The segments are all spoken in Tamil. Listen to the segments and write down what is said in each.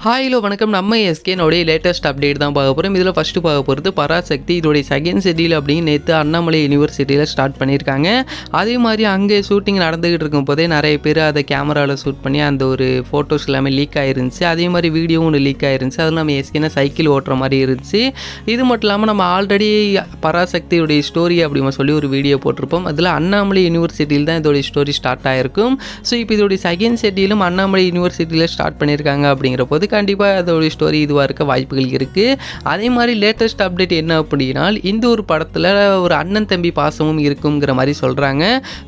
ஹாய்லோ வணக்கம். நம்ம எஸ்கேனோடைய லேட்டஸ்ட் அப்டேட் தான் பார்க்க போகிறோம். இதில் ஃபஸ்ட்டு பார்க்க போகிறது பராசக்தி. இதோடைய செகண்ட் ஷெட்யூல் அப்படின்னு நேற்று அண்ணாமலை யூனிவர்சிட்டியில் ஸ்டார்ட் பண்ணியிருக்காங்க. அதே மாதிரி அங்கே ஷூட்டிங் நடந்துக்கிட்டு இருக்கும் போதே நிறைய பேர் அதை கேமராவில் ஷூட் பண்ணி அந்த ஒரு ஃபோட்டோஸ் எல்லாமே லீக் ஆகிருந்துச்சு. அதே மாதிரி வீடியோவும் ஒன்று லீக் ஆகிருந்துச்சு. அதில் நம்ம எஸ்கேனை சைக்கிள் ஓட்டுற மாதிரி இருந்துச்சு. இது மட்டும் இல்லாமல் நம்ம ஆல்ரெடி பராசக்தியுடைய ஸ்டோரி அப்படின்னு சொல்லி ஒரு வீடியோ போட்டிருப்போம். அதில் அண்ணாமலை யூனிவர்சிட்டியில் தான் இதோடைய ஸ்டோரி ஸ்டார்ட் ஆகிருக்கும். ஸோ இப்போ இதோடைய செகண்ட் ஷெட்யூலும் அண்ணாமலை யூனிவர்சிட்டியில் ஸ்டார்ட் பண்ணியிருக்காங்க. அப்படிங்கிற போது கண்டிப்பாக அதோட ஸ்டோரி இதுவாக இருக்க வாய்ப்புகள் இருக்குது. அதே மாதிரி லேட்டஸ்ட் அப்டேட் என்ன அப்படின்னா, இந்த ஒரு படத்தில் ஒரு அண்ணன் தம்பி பாசமும் இருக்குங்கிற மாதிரி சொல்கிறாங்க.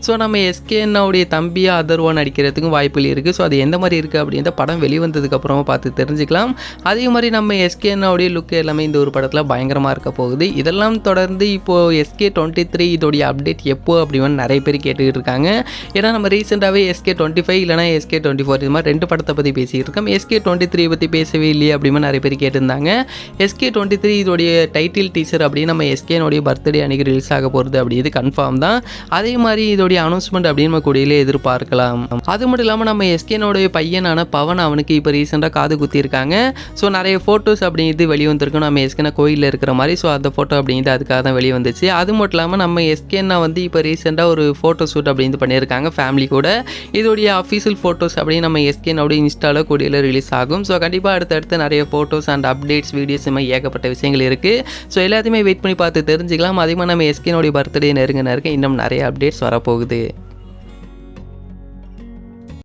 ஸோ நம்ம எஸ்கேனுடைய தம்பியாக அதர்வா நடிக்கிறதுக்கும் வாய்ப்புகள் இருக்குது. ஸோ அது எந்த மாதிரி இருக்குது அப்படின்ற படம் வெளிவந்ததுக்கப்புறமா பார்த்து தெரிஞ்சுக்கலாம். அதே மாதிரி நம்ம எஸ்கேனுடைய லுக் எல்லாமே இந்த ஒரு படத்தில் பயங்கரமாக இருக்க போகுது. இதெல்லாம் தொடர்ந்து இப்போது SK23 இதோடைய அப்டேட் எப்போ அப்படின்னு நிறைய பேர் கேட்டுக்கிட்டு இருக்காங்க. ஏன்னா நம்ம ரீசெண்டாகவே SK25 இல்லைனா SK24 இது மாதிரி 2 படத்தை பற்றி பேசிக்கிட்டு இருக்கோம். SK23 பற்றி பேசவே இல்லையே அப்படின்னு நிறைய பேர் கேட்டிருந்தாங்க. SK23 இதோடைய டைட்டில் டீசர் அப்படின்னு நம்ம எஸ்கேனுடைய பர்த்டே அன்றைக்கி ரிலீஸ் ஆக போகிறது அப்படி இது கன்ஃபார்ம் தான். அதே மாதிரி இதோடைய அனௌன்ஸ்மெண்ட் அப்படின்னு நம்ம கூடியிலே எதிர்பார்க்கலாம். அது மட்டும் இல்லாமல் நம்ம எஸ்கேனுடைய பையனான பவன் அவனுக்கு இப்போ ரீசெண்டாக காது குத்திருக்காங்க. ஸோ நிறைய ஃபோட்டோஸ் அப்படிங்கிறது வெளியே வந்திருக்கும் நம்ம எஸ்கேனா கோயிலில் இருக்கிற மாதிரி. ஸோ அந்த ஃபோட்டோ அப்படிங்கிறது அதுக்காக தான் வெளியே வந்துச்சு. அது மட்டும் இல்லாமல் நம்ம எஸ்கேனா வந்து இப்போ ரீசெண்டாக ஒரு ஃபோட்டோ ஷூட் அப்படின்னு பண்ணியிருக்காங்க ஃபேமிலி கூட. இதோடைய அஃபீஷியல் ஃபோட்டோஸ் அப்படின்னு நம்ம எஸ்கேனோட இன்ஸ்டாவில் கூடியில் ரிலீஸ் ஆகும். ஸோ கண்டிப்பாக அடுத்தடுத்து நிறைய ஃபோட்டோஸ் அண்ட் அப்டேட்ஸ் வீடியோஸ் இந்த மாதிரி ஏகப்பட்ட விஷயங்கள் இருக்குது. ஸோ எல்லாத்தையுமே வெயிட் பண்ணி பார்த்து தெரிஞ்சுக்கலாம். அதே மாதிரி நம்ம எஸ்கேனுடைய பர்த்டே நெருங்க இன்னும் நிறைய அப்டேட்ஸ் வரப்போகுது.